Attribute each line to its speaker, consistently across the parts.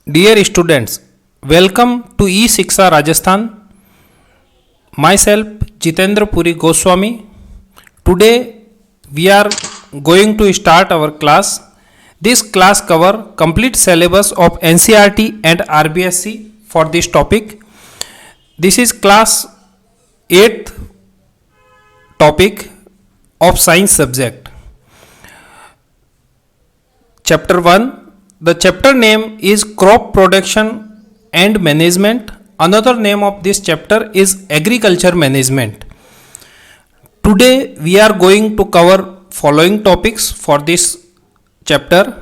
Speaker 1: Dear students, welcome to E-Shiksha Rajasthan. Myself Jitendra Puri Goswami. Today we are going to start our class. This class cover complete syllabus of NCERT and RBSC for this topic. This is class 8th topic of science subject. Chapter 1. The chapter name is crop production and management. Another name of this chapter is agriculture management. Today we are going to cover following topics for this chapter.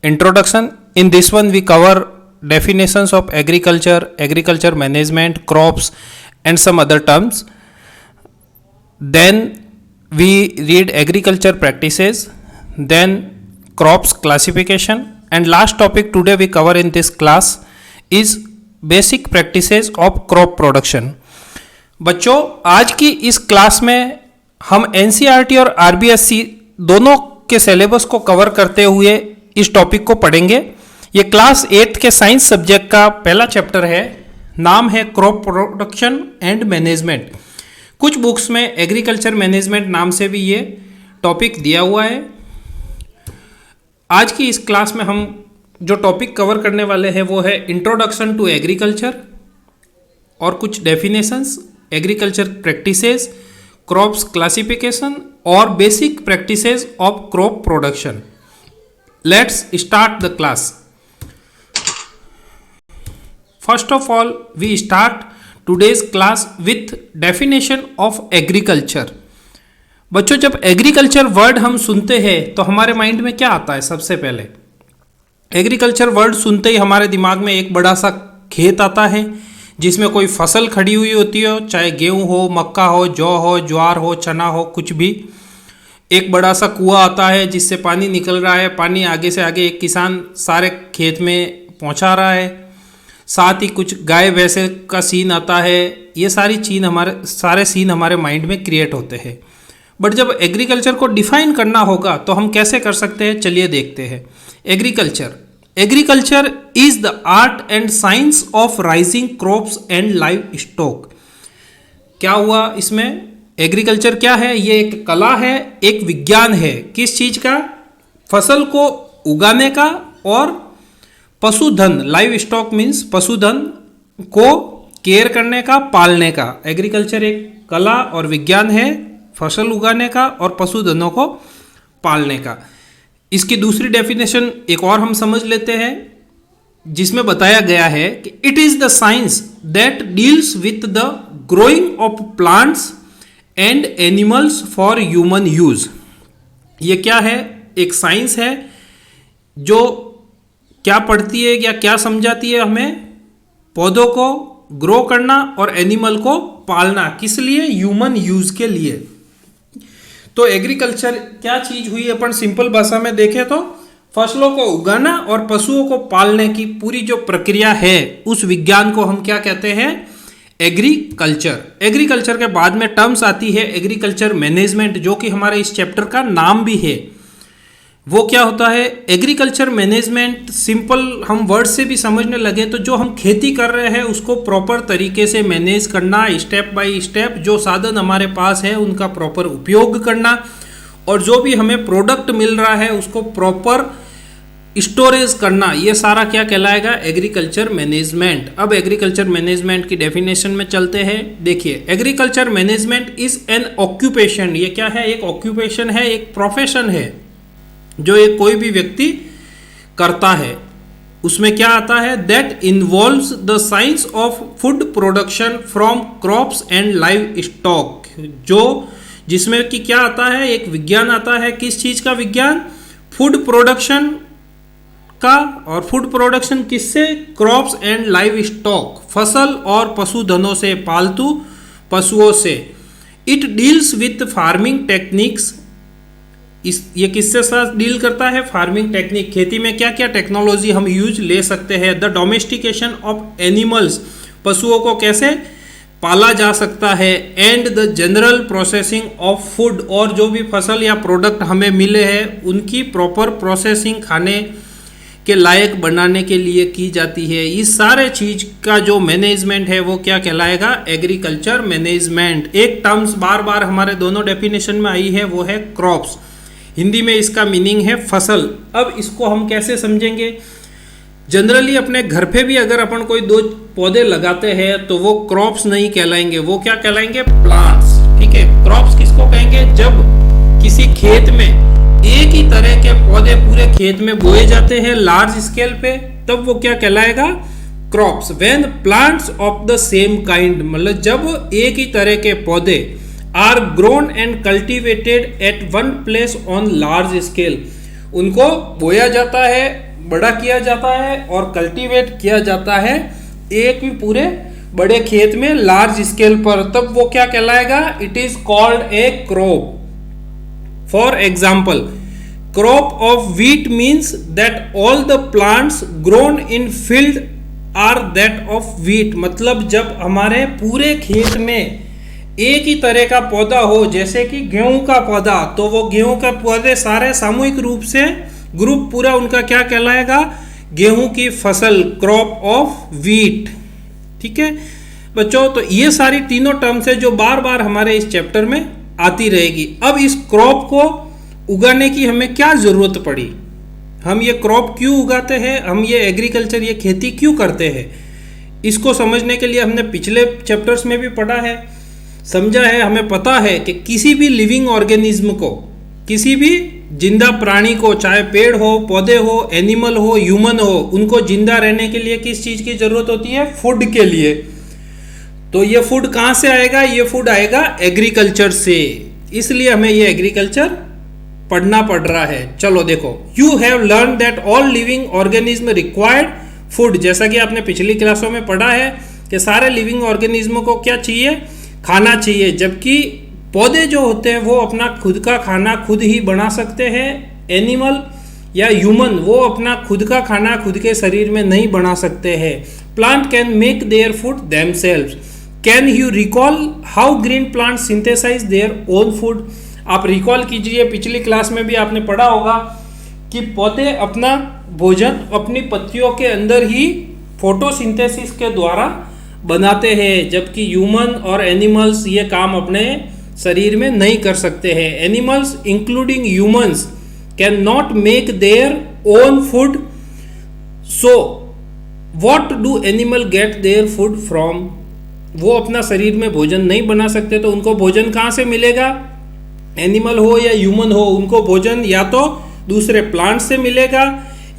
Speaker 1: Introduction. In this one we cover definitions of agriculture, agriculture management, crops and some other terms. Then we read agriculture practices, then crops classification, and last topic today we cover in this class is basic practices of crop production. बच्चों, आज की इस class में हम NCERT और RBSC दोनों के syllabus को कवर करते हुए इस टॉपिक को पढ़ेंगे. ये क्लास 8 के साइंस सब्जेक्ट का पहला चैप्टर है. नाम है क्रॉप प्रोडक्शन एंड मैनेजमेंट. कुछ बुक्स में एग्रीकल्चर मैनेजमेंट नाम से भी ये टॉपिक दिया हुआ है. आज की इस क्लास में हम जो टॉपिक कवर करने वाले हैं वो है इंट्रोडक्शन टू एग्रीकल्चर और कुछ definitions, agriculture practices, crops classification और basic practices of crop production. Let's start the class. First of all we start today's class with definition of agriculture. बच्चों, जब एग्रीकल्चर वर्ड हम सुनते हैं तो हमारे माइंड में क्या आता है? सबसे पहले एग्रीकल्चर वर्ड सुनते ही हमारे दिमाग में एक बड़ा सा खेत आता है जिसमें कोई फसल खड़ी हुई होती हो, चाहे गेहूं हो, मक्का हो, जौ हो, ज्वार हो, चना हो, कुछ भी. एक बड़ा सा कुआं आता है जिससे पानी निकल रहा है. पानी आगे से आगे एक किसान सारे खेत में पहुंचा रहा है. साथ ही कुछ गाय भैंसे का सीन आता है. ये सारे सीन हमारे माइंड में क्रिएट होते हैं. बट जब एग्रीकल्चर को डिफाइन करना होगा तो हम कैसे कर सकते हैं? चलिए देखते हैं. Agriculture is the art and science of rising crops and live stock. क्या हुआ इसमें? एग्रीकल्चर क्या है? ये एक कला है, एक विज्ञान है. किस चीज का? फसल को उगाने का और पशुधन, लाइव स्टॉक मीन्स पशुधन को केयर करने का, पालने का. एग्रीकल्चर एक कला और विज्ञान है, फसल उगाने का और पशुधनों को पालने का. इसकी दूसरी डेफिनेशन एक और हम समझ लेते हैं जिसमें बताया गया है कि it is the science that deals with the growing of plants and animals for human use. ये क्या है? एक साइंस है जो क्या पढ़ती है या क्या समझाती है हमें? पौधों को ग्रो करना और एनिमल को पालना. किस लिए? ह्यूमन यूज के लिए. तो एग्रीकल्चर क्या चीज हुई? अपन सिंपल भाषा में देखें तो फसलों को उगाना और पशुओं को पालने की पूरी जो प्रक्रिया है उस विज्ञान को हम क्या कहते हैं? एग्रीकल्चर. एग्रीकल्चर के बाद में टर्म्स आती है एग्रीकल्चर मैनेजमेंट, जो कि हमारे इस चैप्टर का नाम भी है. वो क्या होता है? एग्रीकल्चर मैनेजमेंट सिंपल हम वर्ड से भी समझने लगे तो जो हम खेती कर रहे हैं उसको प्रॉपर तरीके से मैनेज करना, स्टेप बाय स्टेप जो साधन हमारे पास है उनका प्रॉपर उपयोग करना और जो भी हमें प्रोडक्ट मिल रहा है उसको प्रॉपर स्टोरेज करना. ये सारा क्या कहलाएगा? Agriculture management. अब एग्रीकल्चर मैनेजमेंट की डेफिनेशन में चलते हैं. देखिए, agriculture management is an occupation. ये क्या है? एक ऑक्यूपेशन है, एक प्रोफेशन है जो एक कोई भी व्यक्ति करता है. उसमें क्या आता है? That involves the science of food production from crops and live stock. जो जिसमें कि क्या आता है? एक विज्ञान आता है. किस चीज का विज्ञान? फूड प्रोडक्शन का. और फूड प्रोडक्शन किससे? क्रॉप्स एंड लाइव स्टॉक, फसल और पशुधनों से, पालतू पशुओं से. It deals with farming techniques. ये किससे साथ डील करता है? Farming technique. खेती में क्या क्या टेक्नोलॉजी हम यूज ले सकते हैं. The domestication of animals. पशुओं को कैसे पाला जा सकता है. And the general processing of food. और जो भी फसल या प्रोडक्ट हमें मिले हैं उनकी प्रॉपर प्रोसेसिंग, खाने के लायक बनाने के लिए की जाती है। इस सारे चीज का जो मैनेजमेंट है वो क्या कहलाएगा? Agriculture management. एक टर्म्स बार बार हमारे दोनों डेफिनेशन में आई है, वो है क्रॉप्स। हिंदी में इसका मीनिंग है फसल। अब इसको हम कैसे समझेंगे? जनरली अपने घर पे भी अगर अपन कोई दो पौधे लगाते हैं तो वो क्रॉप्स नहीं कहलाएंगे, वो क्या कहलाएंगे? प्लांट्स। ठीक है, क्रॉप्स किसको कहेंगे? जब किसी खेत में एक ही तरह के पौधे पूरे खेत में बोए जाते हैं लार्ज स्केल पे, तब वो क्या कहलाएगा? Crops. When plants of the same kind, मतलब जब एक ही तरह के पौधे are grown and cultivated at one place on large scale, उनको बोया जाता है, बड़ा किया जाता है और कल्टीवेट किया जाता है एक भी पूरे बड़े खेत में लार्ज स्केल पर, तब वो क्या कहलाएगा? It is called a crop. For example, crop of wheat means that all the plants grown in field are that of wheat। मतलब जब हमारे पूरे खेत में एक ही तरह का पौधा हो, जैसे कि गेहूं का पौधा, तो वो गेहूं का पौधे सारे सामूहिक रूप से ग्रुप पूरा उनका क्या कहलाएगा? गेहूं की फसल, क्रॉप ऑफ व्हीट। ठीक है बच्चों, तो ये सारी तीनों टर्म्स है जो बार बार हमारे इस चैप्टर में आती रहेगी। अब इस क्रॉप को उगाने की हमें क्या जरूरत पड़ी? हम ये क्रॉप क्यों उगाते हैं? हम ये एग्रीकल्चर, ये खेती क्यों करते हैं? इसको समझने के लिए हमने पिछले चैप्टर्स में भी पढ़ा है, समझा है। हमें पता है कि किसी भी लिविंग ऑर्गेनिज्म को, किसी भी जिंदा प्राणी को, चाहे पेड़ हो, पौधे हो, एनिमल हो, ह्यूमन हो, उनको जिंदा रहने के लिए किस चीज की जरूरत होती है? फूड के लिए। तो ये फूड कहाँ से आएगा? ये फूड आएगा एग्रीकल्चर से। इसलिए हमें ये एग्रीकल्चर पढ़ना पड़ रहा है। चलो देखो, you have learn that all living organism required food. जैसा कि आपने पिछली क्लासों में पढ़ा है कि सारे लिविंग ऑर्गेनिज्म को क्या चाहिए? खाना चाहिए। जबकि पौधे जो होते हैं वो अपना खुद का खाना खुद ही बना सकते हैं। एनिमल या ह्यूमन वो अपना खुद का खाना खुद के शरीर में नहीं बना सकते हैं। Plant can make their food themselves. Can you recall how green plant synthesize their own food? आप रिकॉल कीजिए, पिछली क्लास में भी आपने पढ़ा होगा कि पौधे अपना भोजन अपनी पत्तियों के अंदर ही फोटोसिंथेसिस के द्वारा बनाते हैं, जबकि ह्यूमन और एनिमल्स ये काम अपने शरीर में नहीं कर सकते हैं। Animals including humans can not make their own food, so what do animal gate their food from? वो अपना शरीर में भोजन नहीं बना सकते तो उनको भोजन कहाँ से मिलेगा? एनिमल हो या ह्यूमन हो, उनको भोजन या तो दूसरे प्लांट से मिलेगा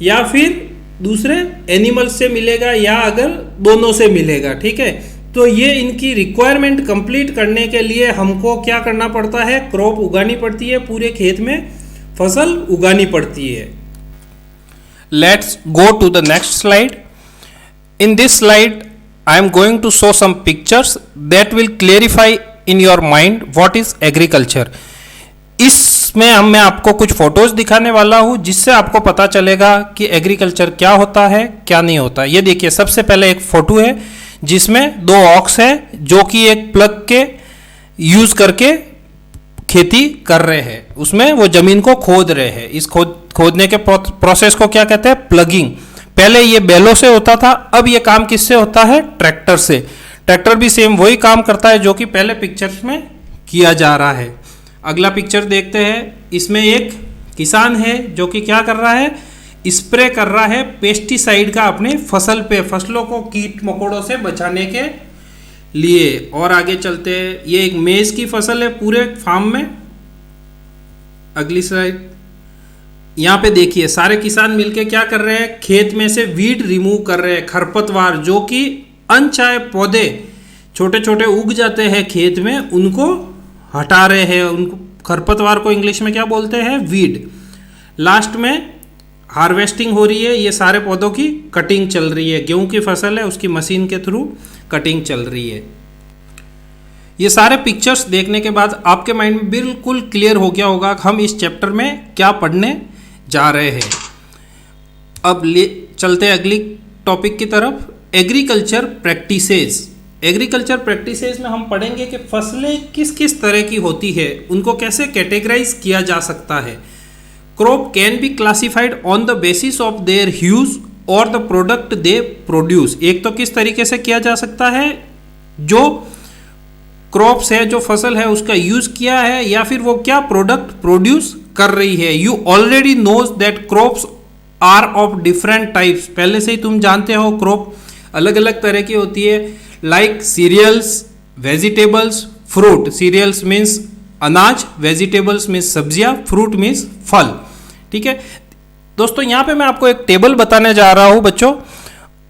Speaker 1: या फिर दूसरे एनिमल्स से मिलेगा, या अगर दोनों से मिलेगा। ठीक है, तो ये इनकी रिक्वायरमेंट कंप्लीट करने के लिए हमको क्या करना पड़ता है? क्रॉप उगानी पड़ती है, पूरे खेत में फसल उगानी पड़ती है। Let's go to the next slide. In this slide I am going to show some pictures that will clarify in your mind what is agriculture। इसमें मैं आपको कुछ फोटोज दिखाने वाला हूँ जिससे आपको पता चलेगा कि एग्रीकल्चर क्या होता है, क्या नहीं होता। ये देखिए, सबसे पहले एक फोटो है जिसमें दो ऑक्स है जो कि एक प्लग के यूज करके खेती कर रहे हैं। उसमें वो जमीन को खोद रहे हैं। इस खोदने के प्रोसेस को क्या कहते हैं? प्लगिंग। पहले ये बैलों से होता था, अब ये काम किससे होता है? ट्रैक्टर से। ट्रैक्टर भी सेम वही काम करता है जो कि पहले पिक्चर्स में किया जा रहा है। अगला पिक्चर देखते हैं। इसमें एक किसान है जो कि क्या कर रहा है? स्प्रे कर रहा है पेस्टिसाइड का अपने फसल पे, फसलों को कीट मकोड़ों से बचाने के लिए। और आगे चलते हैं, ये एक मेज की फसल है पूरे फार्म में। अगली स्लाइड। यहाँ पे देखिए, सारे किसान मिलके क्या कर रहे हैं? खेत में से वीड रिमूव कर रहे हैं, खरपतवार, जो कि अनचाहे पौधे छोटे छोटे उग जाते हैं खेत में, उनको हटा रहे हैं। उनको खरपतवार को इंग्लिश में क्या बोलते हैं? वीड। लास्ट में हार्वेस्टिंग हो रही है, ये सारे पौधों की कटिंग चल रही है। गेहूं की फसल है, उसकी मशीन के थ्रू कटिंग चल रही है। ये सारे पिक्चर्स देखने के बाद आपके माइंड में बिल्कुल क्लियर हो गया होगा कि हम इस चैप्टर में क्या पढ़ने जा रहे हैं। अब चलते हैं अगली टॉपिक की तरफ, एग्रीकल्चर प्रैक्टिसेस। एग्रीकल्चर प्रैक्टिसेस में हम पढ़ेंगे कि फसलें किस किस तरह की होती है, उनको कैसे कैटेगराइज किया जा सकता है। Crop can be classified on the basis of their huge और द प्रोडक्ट दे प्रोड्यूस। एक तो किस तरीके से किया जा सकता है, जो क्रॉप्स है, जो फसल है, उसका यूज किया है, या फिर वो क्या प्रोडक्ट प्रोड्यूस कर रही है। You already knows that crops are of different types. पहले से ही तुम जानते हो क्रॉप अलग अलग तरह की होती है, like cereals, vegetables, fruit. Cereals means अनाज, वेजिटेबल्स मीन्स सब्जियां, फ्रूट मीन्स फल। ठीक है दोस्तों, यहाँ पे मैं आपको एक टेबल बताने जा रहा हूँ बच्चों।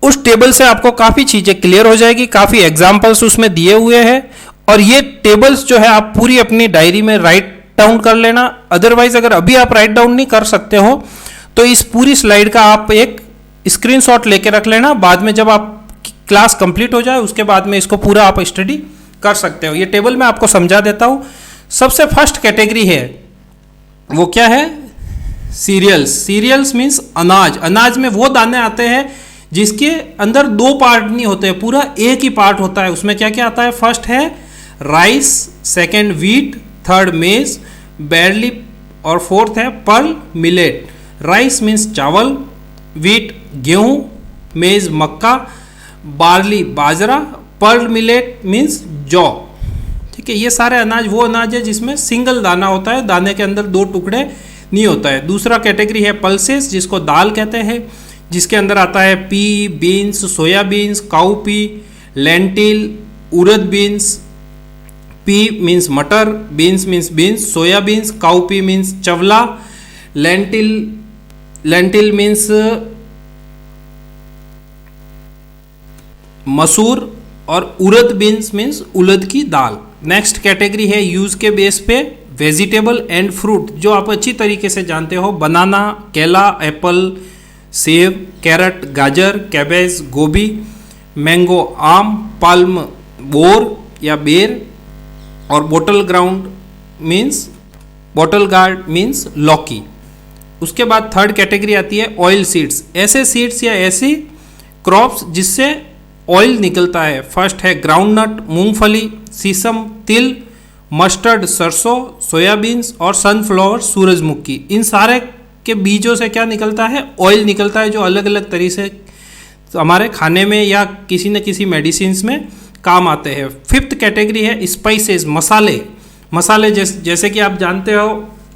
Speaker 1: उस टेबल से आपको काफ़ी चीज़ें क्लियर हो जाएगी, काफ़ी एग्जाम्पल्स उसमें दिए हुए हैं, और ये टेबल्स जो है आप पूरी अपनी डायरी में राइट डाउन कर लेना। अदरवाइज अगर अभी आप राइट डाउन नहीं कर सकते हो तो इस पूरी स्लाइड का आप एक स्क्रीनशॉट लेके रख लेना। बाद में जब आप क्लास कंप्लीट हो जाए उसके बाद में इसको पूरा आप स्टडी कर सकते हो। ये टेबल मैं आपको समझा देता हूँ। सबसे फर्स्ट कैटेगरी है वो क्या है, सीरियल्स। सीरियल्स मीन्स अनाज। अनाज में वो दाने आते हैं जिसके अंदर दो पार्ट नहीं होते, पूरा एक ही पार्ट होता है। उसमें क्या क्या आता है, फर्स्ट है राइस, सेकंड व्हीट, थर्ड मेज, बैरली, और फोर्थ है पर्ल मिलेट। राइस मीन्स चावल, व्हीट गेहूं, मेज मक्का, बार्ली बाजरा, पर्ल मिलेट मीन्स जौ। ठीक है, ये सारे अनाज वो अनाज है जिसमें सिंगल दाना होता है, दाने के अंदर दो टुकड़े नहीं होता है। दूसरा कैटेगरी है पल्सेस, जिसको दाल कहते हैं, जिसके अंदर आता है pea, beans, soybeans, cowpea, lentil, urad beans. Pea means मटर, beans means beans, soybeans, cowpea means चवला, लेंटिल मीन्स मसूर, और उड़द बीन्स मीन्स उड़द की दाल। नेक्स्ट कैटेगरी है यूज के बेस पे वेजिटेबल एंड फ्रूट, जो आप अच्छी तरीके से जानते हो, बनाना, केला, एप्पल, सेब, कैरेट, गाजर, कैबेज, गोभी, मैंगो, आम, पाल्म, बोर या बेर, और बोटल गार्ड मीन्स लौकी। उसके बाद थर्ड कैटेगरी आती है ऑयल सीड्स। ऐसे सीड्स या ऐसी क्रॉप्स जिससे ऑयल निकलता है। फर्स्ट है ग्राउंडनट, मूंगफली, सीसम, तिल, मस्टर्ड, सरसों, सोयाबीन्स, और सनफ्लावर, सूरजमुखी। इन सारे के बीजों से क्या निकलता है, ऑयल निकलता है, जो अलग अलग तरीके से हमारे खाने में या किसी न किसी मेडिसिन में काम आते हैं। फिफ्थ कैटेगरी है स्पाइसेस, मसाले जैसे कि आप जानते हो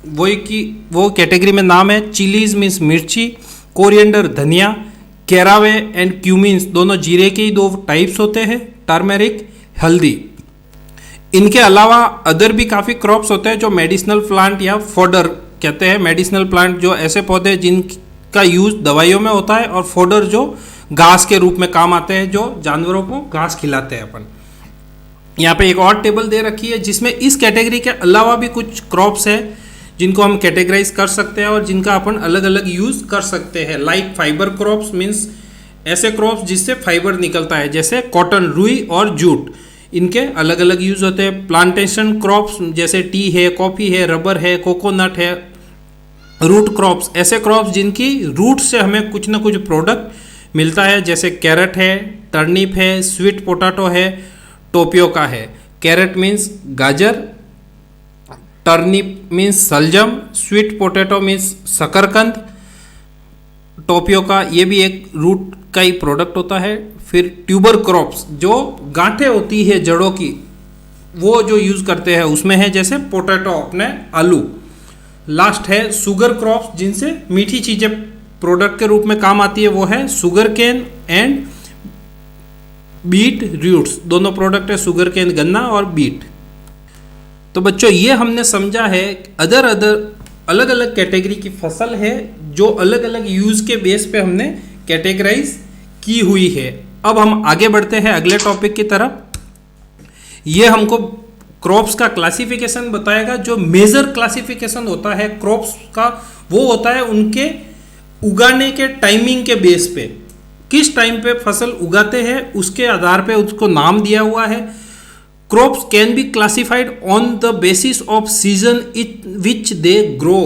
Speaker 1: वो कैटेगरी में नाम है चिलीज मीन्स मिर्ची, कोरिएंडर धनिया, कैरावे एंड क्यूमिन्स, दोनों जीरे के ही दो टाइप्स होते हैं, टर्मेरिक, हल्दी। इनके अलावा अदर भी काफ़ी क्रॉप्स होते हैं जो मेडिसिनल प्लांट या फोडर कहते हैं। मेडिसिनल प्लांट जो ऐसे पौधे जिनका यूज दवाइयों में होता है, और फोडर जो घास के रूप में काम आते हैं, जो जानवरों को घास खिलाते हैं अपन। यहाँ पे एक और टेबल दे रखी है जिसमें इस कैटेगरी के अलावा भी कुछ क्रॉप्स है जिनको हम कैटेगराइज कर सकते हैं और जिनका अपन अलग अलग यूज कर सकते हैं। लाइक फाइबर क्रॉप्स मीन्स ऐसे क्रॉप्स जिससे फाइबर निकलता है, जैसे कॉटन, रुई और जूट। इनके अलग अलग यूज होते हैं। प्लांटेशन क्रॉप्स जैसे टी है, कॉफी है, रबर है, कोकोनट है। रूट क्रॉप्स ऐसे क्रॉप्स जिनकी रूट से हमें कुछ ना कुछ प्रोडक्ट मिलता है, जैसे कैरेट है, टर्निप है, स्वीट पोटैटो है, टोपियोका है। कैरेट मीन्स गाजर, टर्निप मीन्स सलजम, स्वीट पोटैटो मीन्स शकरकंद, टोपियोका ये भी एक रूट का ही प्रोडक्ट होता है। फिर ट्यूबर क्रॉप्स जो गांठें होती है जड़ों की, वो जो यूज करते हैं उसमें है, जैसे पोटैटो अपने आलू। लास्ट है शुगर क्रॉप्स जिनसे मीठी चीजें प्रोडक्ट के रूप में काम आती है, वो है sugar cane and beet roots. दोनों प्रोडक्ट है शुगर केन गन्ना और बीट। तो बच्चों ये हमने समझा है अलग अलग कैटेगरी की फसल है जो अलग अलग यूज के बेस पे हमने कैटेगराइज की हुई है। अब हम आगे बढ़ते हैं अगले टॉपिक की तरफ। ये हमको क्रॉप्स का क्लासिफिकेशन बताएगा। जो मेजर क्लासिफिकेशन होता है क्रॉप्स का, वो होता है उनके उगाने के टाइमिंग के बेस पे। किस टाइम पे फसल उगाते हैं उसके आधार पे उसको नाम दिया हुआ है। Crops can be classified on the basis off season which they grow.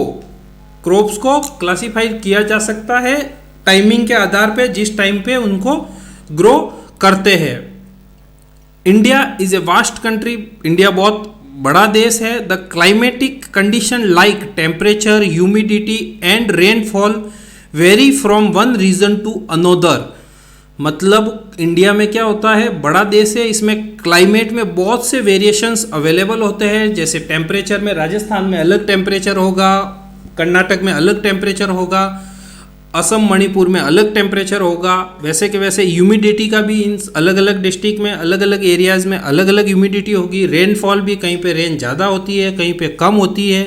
Speaker 1: Crops को क्लासिफाइड किया जा सकता है टाइमिंग के आधार पे, जिस टाइम पे उनको ग्रो करते हैं। India is a vast country. India बहुत बड़ा देश है। The climatic condition like temperature, humidity and rainfall vary from one region to another. मतलब इंडिया में क्या होता है, बड़ा देश है, इसमें क्लाइमेट में बहुत से वेरिएशंस अवेलेबल होते हैं। जैसे टेम्परेचर में राजस्थान में अलग टेम्परेचर होगा, कर्नाटक में अलग टेम्परेचर होगा, असम मणिपुर में अलग टेम्परेचर होगा। वैसे के वैसे ह्यूमिडिटी का भी इन अलग अलग डिस्ट्रिक्ट में अलग अलग एरियाज़ में अलग अलग ह्यूमिडिटी होगी। रेनफॉल भी कहीं पे रेन ज़्यादा होती है, कहीं पे कम होती है।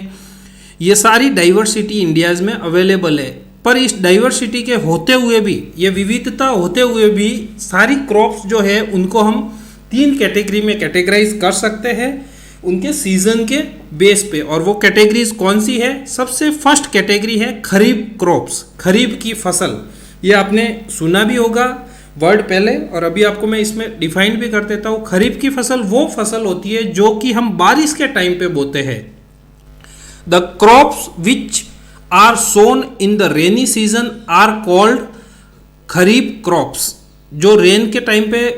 Speaker 1: ये सारी डाइवर्सिटी इंडियाज़ में अवेलेबल है। पर इस डाइवर्सिटी के होते हुए भी, ये विविधता होते हुए भी, सारी क्रॉप्स जो है उनको हम 3 कैटेगरी में कैटेगराइज कर सकते हैं उनके सीजन के बेस पे। और वो कैटेगरीज कौन सी है? सबसे फर्स्ट कैटेगरी है खरीफ क्रॉप्स, खरीफ की फसल। ये आपने सुना भी होगा वर्ड पहले, और अभी आपको मैं इसमें डिफाइन भी कर देता हूँ। खरीफ की फसल वो फसल होती है जो कि हम बारिश के टाइम पे बोते हैं। The crops which are sown in the rainy season are called kharif crops. जो रेन के टाइम पे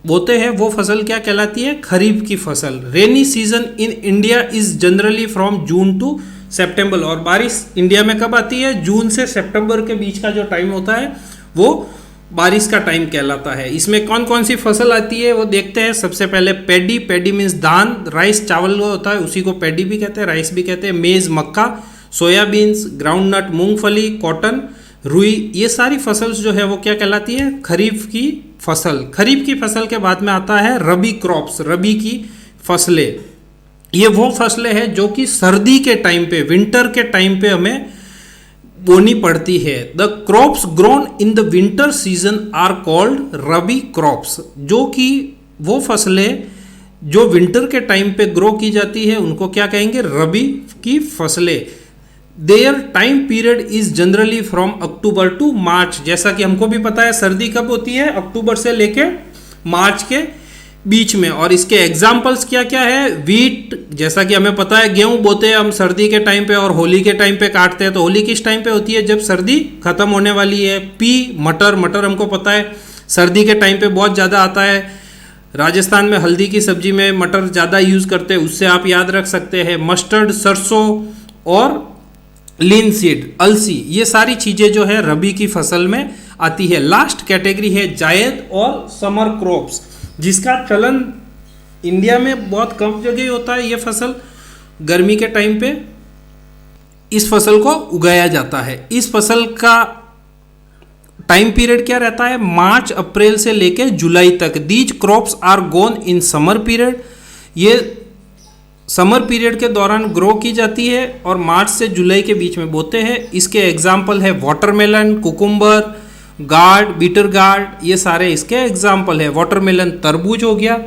Speaker 1: बोते हैं वो फसल क्या कहलाती है? खरीफ की फसल। Rainy season in India is generally from June to September. और बारिश इंडिया में कब आती है? जून से सितंबर के बीच का जो टाइम होता है वो बारिश का टाइम कहलाता है। इसमें कौन कौन सी फसल आती है वो देखते हैं। सबसे पहले पैडी, पैडी मीन्स धान, राइस चावल होता है उसी को पैडी भी कहते हैं, राइस भी कहते हैं। मेज मक्का, सोयाबीन्स, ग्राउंडनट मूंगफली, कॉटन, रुई, ये सारी फसल जो है वो क्या कहलाती है? खरीफ की फसल। खरीफ की फसल के बाद में आता है रबी क्रॉप्स, रबी की फसलें। ये वो फसलें हैं जो कि सर्दी के टाइम पे, विंटर के टाइम पे हमें बोनी पड़ती है। The crops grown in the winter season are called rabi crops. जो कि वो फसलें जो विंटर के टाइम पे ग्रो की जाती है उनको क्या कहेंगे? रबी की फसलें। Their time period is generally from October to March. जैसा कि हमको भी पता है सर्दी कब होती है? अक्टूबर से लेके मार्च के बीच में। और इसके एग्जाम्पल्स क्या क्या है? वीट, जैसा कि हमें पता है गेहूं बोते हैं हम सर्दी के टाइम पे और होली के टाइम पे काटते हैं। तो होली किस टाइम पे होती है? जब सर्दी खत्म होने वाली है। पी, मटर, मटर हमको पता है सर्दी के टाइम पे बहुत ज़्यादा आता है। राजस्थान में हल्दी की सब्जी में मटर ज़्यादा यूज़ करते हैं, उससे आप याद रख सकते हैं। मस्टर्ड, सरसों और लिनसीड, अलसी, ये सारी चीज़ें जो है रबी की फसल में आती है। लास्ट कैटेगरी है जायद और समर क्रॉप्स, जिसका चलन इंडिया में बहुत कम जगह होता है। ये फसल गर्मी के टाइम पे इस फसल को उगाया जाता है। इस फसल का टाइम पीरियड क्या रहता है? मार्च अप्रैल से लेकर जुलाई तक। These crops are grown in summer period. ये समर पीरियड के दौरान ग्रो की जाती है और मार्च से जुलाई के बीच में बोते हैं। इसके एग्जाम्पल है watermelon, cucumber, gourd, bitter gourd, ये सारे इसके एग्जाम्पल है। वाटरमेलन तरबूज हो गया,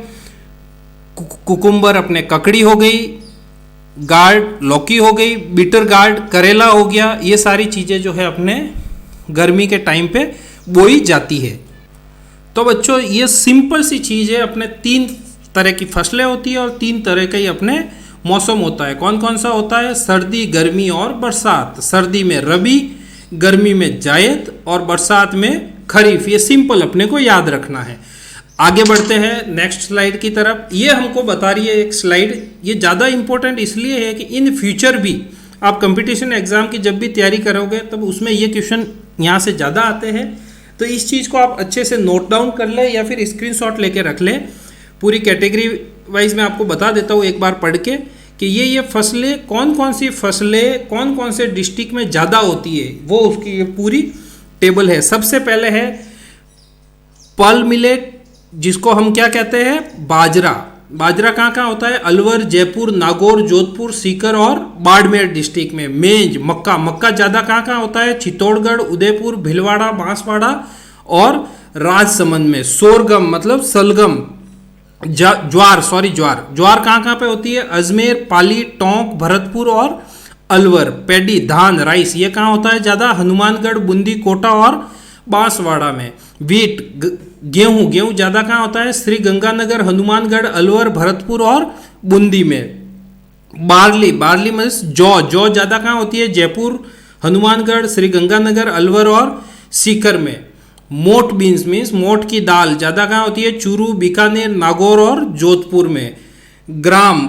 Speaker 1: कुकुम्बर अपने ककड़ी हो गई, गार्ड लौकी हो गई, बीटर गार्ड करेला हो गया। ये सारी चीज़ें जो है अपने गर्मी के टाइम पे बोई जाती है। तो बच्चों ये सिंपल सी चीज़ है। अपने 3 तरह की फसलें होती है और 3 तरह का ही अपने मौसम होता है। कौन कौन सा होता है? सर्दी, गर्मी और बरसात। सर्दी में रबी, गर्मी में जायद और बरसात में खरीफ। ये सिंपल अपने को याद रखना है। आगे बढ़ते हैं नेक्स्ट स्लाइड की तरफ। ये हमको बता रही है एक स्लाइड, ये ज़्यादा इंपॉर्टेंट इसलिए है कि इन फ्यूचर भी आप कंपटीशन एग्जाम की जब भी तैयारी करोगे तब उसमें ये क्वेश्चन यहाँ से ज़्यादा आते हैं। तो इस चीज़ को आप अच्छे से नोट डाउन कर ले या फिर स्क्रीनशॉट लेके रख ले। पूरी कैटेगरी वाइज मैं आपको बता देता हूँ एक बार पढ़ के कि ये फसलें कौन कौन सी फसलें कौन कौन से डिस्ट्रिक्ट में ज़्यादा होती है, वो उसकी ये पूरी टेबल है। सबसे पहले है पल मिलेट, जिसको हम क्या कहते हैं? बाजरा। बाजरा कहाँ कहाँ होता है? अलवर, जयपुर, नागौर, जोधपुर, सीकर और बाड़मेर डिस्ट्रिक्ट में। मेज, मक्का, मक्का ज़्यादा कहाँ कहाँ होता है? चित्तौड़गढ़, उदयपुर, भीलवाड़ा, बांसवाड़ा और राजसमंद में। सोरगम मतलब सलगम, ज्वार कहाँ कहाँ पे होती है? अजमेर, पाली, टोंक, भरतपुर और अलवर। पैडी, धान, राइस, ये कहाँ होता है ज़्यादा? हनुमानगढ़, बूंदी, कोटा और बांसवाड़ा में। वीट, गेहूँ ज़्यादा कहाँ होता है? श्री गंगानगर, हनुमानगढ़, अलवर, भरतपुर और बूंदी में। बार्ली मीन्स जौ ज़्यादा कहाँ होती है? जयपुर, हनुमानगढ़, श्री गंगानगर, अलवर और सीकर में। मोठ बीन्स मीन्स मोठ की दाल ज़्यादा कहाँ होती है? चूरू, बीकानेर, नागौर और जोधपुर में। ग्राम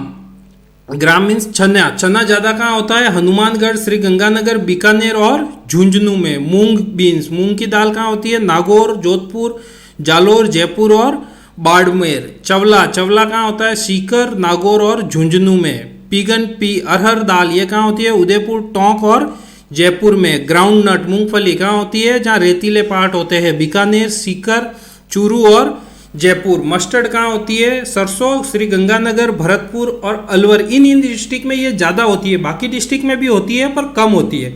Speaker 1: ग्राम मीन्स चना, चना ज़्यादा कहाँ होता है? हनुमानगढ़, श्री गंगानगर, बीकानेर और झुंझुनू में। मूंग बीन्स, मूंग की दाल कहाँ होती है? नागौर, जोधपुर, जालोर, जयपुर और बाड़मेर। चवला, चवला कहाँ होता है? सीकर, नागौर और झुंझुनू में। पीगन पी, अरहर दाल, ये कहाँ होती है? उदयपुर, टोंक और जयपुर में। ग्राउंड नट, मूंगफली कहाँ होती है? जहाँ रेतीले पहाड़ होते हैं, बीकानेर, सीकर, चूरू और जयपुर। मस्टर्ड कहाँ होती है? सरसों, श्री गंगानगर, भरतपुर और अलवर। इन डिस्ट्रिक्ट में ये ज़्यादा होती है, बाकी डिस्ट्रिक्ट में भी होती है पर कम होती है।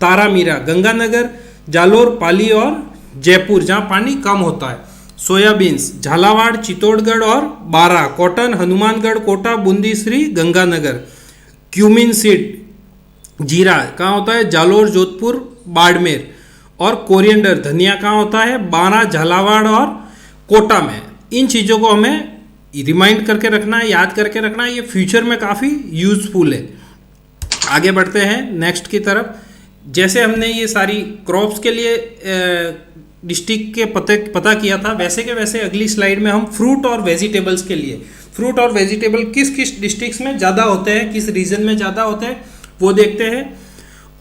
Speaker 1: तारा मीरा, गंगानगर, जालोर, पाली और जयपुर, जहाँ पानी कम होता है। सोयाबीन्स, झालावाड़, चित्तौड़गढ़ और Bara. Cotton, Hanumangarh, Kota, Bundi, Shri Ganganagar. Cumin seed, जीरा कहाँ होता है? जालोर, जोधपुर, बाड़मेर। और कोरिएंडर, धनिया कहाँ होता है? बारा, झालावाड़ और कोटा में। इन चीज़ों को हमें रिमाइंड करके रखना है, याद करके रखना है, ये फ्यूचर में काफ़ी यूजफुल है। आगे बढ़ते हैं नेक्स्ट की तरफ। जैसे हमने ये सारी क्रॉप्स के लिए डिस्ट्रिक्ट के पता किया था, वैसे के वैसे अगली स्लाइड में हम फ्रूट और वेजिटेबल्स के लिए, फ्रूट और वेजिटेबल किस किस डिस्ट्रिक्ट्स में ज़्यादा होते हैं, किस रीजन में ज़्यादा होते हैं, वो देखते हैं।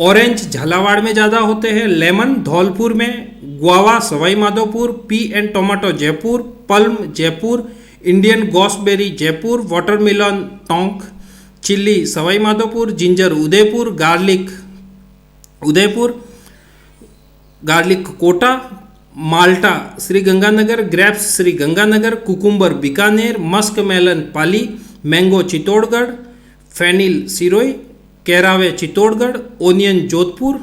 Speaker 1: ऑरेंज झालावाड़ में ज़्यादा होते हैं, लेमन धौलपुर में, guava Sawai Madhopur, pea and tomato Jaipur, plum Jaipur, Indian gooseberry Jaipur, watermelon Tonk, chilli Sawai Madhopur, ginger Udaipur, garlic Udaipur, garlic Kota, malta Shri Ganganagar, grapes Shri Ganganagar, cucumber Bikaner, musk melon Pali, mango Chittorgarh, fennel Sirohi, caraway Chittorgarh, onion Jodhpur,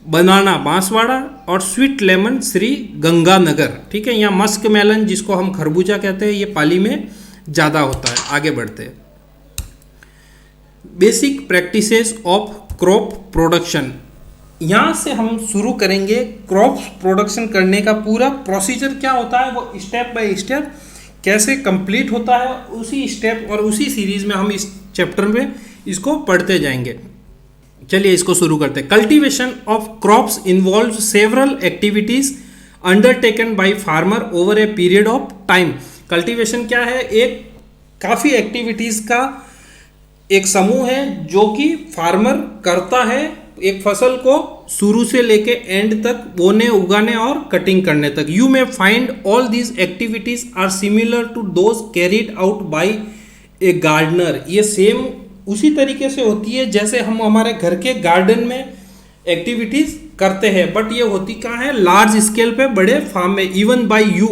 Speaker 1: banana Banswara और स्वीट लेमन श्री गंगानगर। ठीक है, यहाँ मस्क मेलन जिसको हम खरबूजा कहते हैं, ये पाली में ज़्यादा होता है। आगे बढ़ते हैं। Basic practices of crop production, यहाँ से हम शुरू करेंगे। क्रॉप प्रोडक्शन करने का पूरा प्रोसीजर क्या होता है, वो स्टेप बाय स्टेप कैसे कंप्लीट होता है, उसी स्टेप और उसी सीरीज में हम इस चैप्टर में इसको पढ़ते जाएंगे। चलिए इसको शुरू करते हैं। Cultivation of crops involve several activities undertaken by farmer over a period of time. Cultivation क्या है? एक काफ़ी एक्टिविटीज़ का एक समूह है जो कि फार्मर करता है एक फसल को शुरू से लेके एंड तक, बोने, उगाने और कटिंग करने तक। You may find all these activities are similar to those carried out by a gardener. ये सेम उसी तरीके से होती है जैसे हम हमारे घर के गार्डन में एक्टिविटीज करते हैं, बट ये होती कहाँ है? लार्ज स्केल पे, बड़े फार्म में। इवन बाय यू,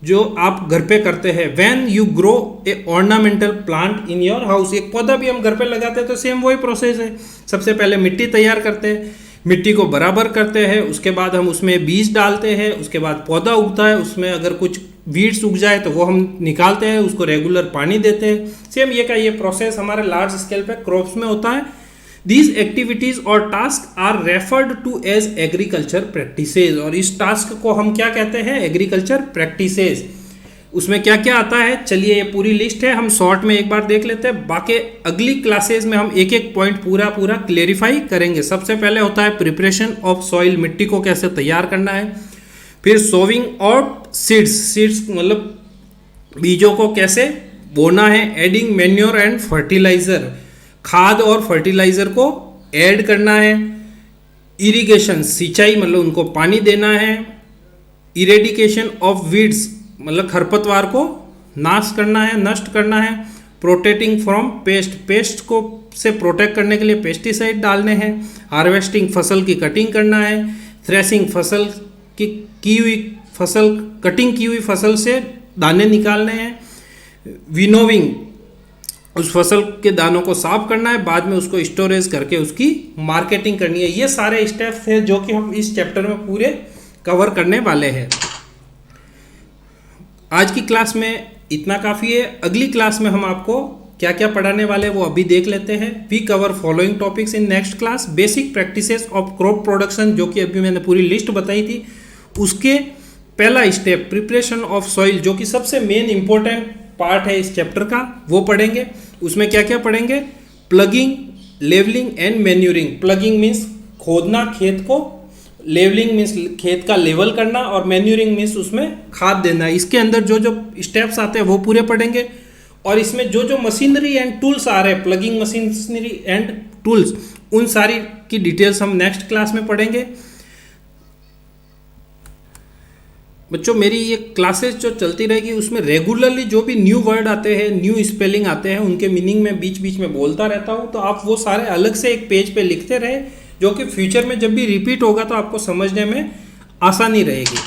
Speaker 1: जो आप घर पे करते हैं। When you grow A ornamental plant in your house, एक पौधा भी हम घर पे लगाते हैं तो सेम वही प्रोसेस है। सबसे पहले मिट्टी तैयार करते हैं, मिट्टी को बराबर करते हैं, उसके बाद हम उसमें बीज डालते हैं, उसके बाद पौधा उगता है, उसमें अगर कुछ वीड्स उग जाए तो वो हम निकालते हैं, उसको रेगुलर पानी देते हैं। सेम ये प्रोसेस हमारे लार्ज स्केल पे क्रॉप्स में होता है। दीज एक्टिविटीज और task are referred to as agriculture practices, और इस टास्क को हम क्या कहते हैं? Agriculture practices. उसमें क्या क्या आता है, चलिए ये पूरी लिस्ट है, हम शॉर्ट में एक बार देख लेते हैं, बाकी अगली क्लासेज में हम एक एक पॉइंट पूरा क्लेरिफाई करेंगे। सबसे पहले होता है प्रिपरेशन ऑफ सॉइल, मिट्टी को कैसे तैयार करना है। फिर सोविंग आउट सीड्स मतलब बीजों को कैसे बोना है। एडिंग मैन्योर एंड फर्टिलाइजर, खाद और फर्टिलाइजर को ऐड करना है। इरिगेशन, सिंचाई मतलब उनको पानी देना है। इरेडिकेशन ऑफ वीड्स मतलब खरपतवार को नाश करना है, नष्ट करना है। प्रोटेक्टिंग फ्रॉम पेस्ट को से प्रोटेक्ट करने के लिए पेस्टिसाइड डालने हैं। हार्वेस्टिंग, फसल की कटिंग करना है। थ्रेसिंग, फसल कटिंग की हुई फसल से दाने निकालने हैं। विनोविंग, उस फसल के दानों को साफ करना है, बाद में उसको स्टोरेज करके उसकी मार्केटिंग करनी है। ये सारे स्टेप्स हैं जो कि हम इस चैप्टर में पूरे कवर करने वाले हैं। आज की क्लास में इतना काफ़ी है। अगली क्लास में हम आपको क्या क्या पढ़ाने वाले हैं वो अभी देख लेते हैं। We cover following topics in next class. Basic practices of crop production, जो कि अभी मैंने पूरी लिस्ट बताई थी, उसके पहला स्टेप प्रिपरेशन ऑफ सॉइल, जो कि सबसे मेन इंपॉर्टेंट पार्ट है इस चैप्टर का, वो पढ़ेंगे। उसमें क्या क्या पढ़ेंगे? Ploughing, levelling and manuring. Ploughing means खोदना खेत को, लेवलिंग मीन्स खेत का लेवल करना, और मैन्यूरिंग मीन्स उसमें खाद देना। इसके अंदर जो जो स्टेप्स आते हैं वो पूरे पढ़ेंगे। और इसमें जो जो मशीनरी एंड टूल्स आ रहे हैं, प्लगिंग मशीनरी एंड टूल्स, उन सारी की डिटेल्स हम नेक्स्ट क्लास में पढ़ेंगे। बच्चों मेरी ये क्लासेस जो चलती रहेगी उसमें रेगुलरली जो भी न्यू वर्ड आते हैं, न्यू स्पेलिंग आते हैं, उनके मीनिंग में बीच बीच में बोलता रहता हूँ, तो आप वो सारे अलग से एक पेज पे लिखते रहे, जो कि फ्यूचर में जब भी रिपीट होगा तो आपको समझने में आसानी रहेगी।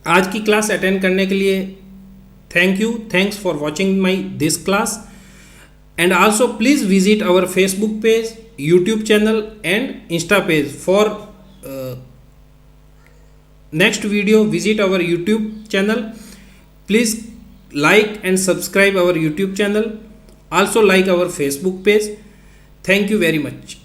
Speaker 1: आज की क्लास अटेंड करने के लिए thank you, thanks for watching my this class, and also please visit our Facebook page, YouTube channel and Insta page for next video. Visit our YouTube channel. Please like and subscribe our YouTube channel. Also like our Facebook page. Thank you very much.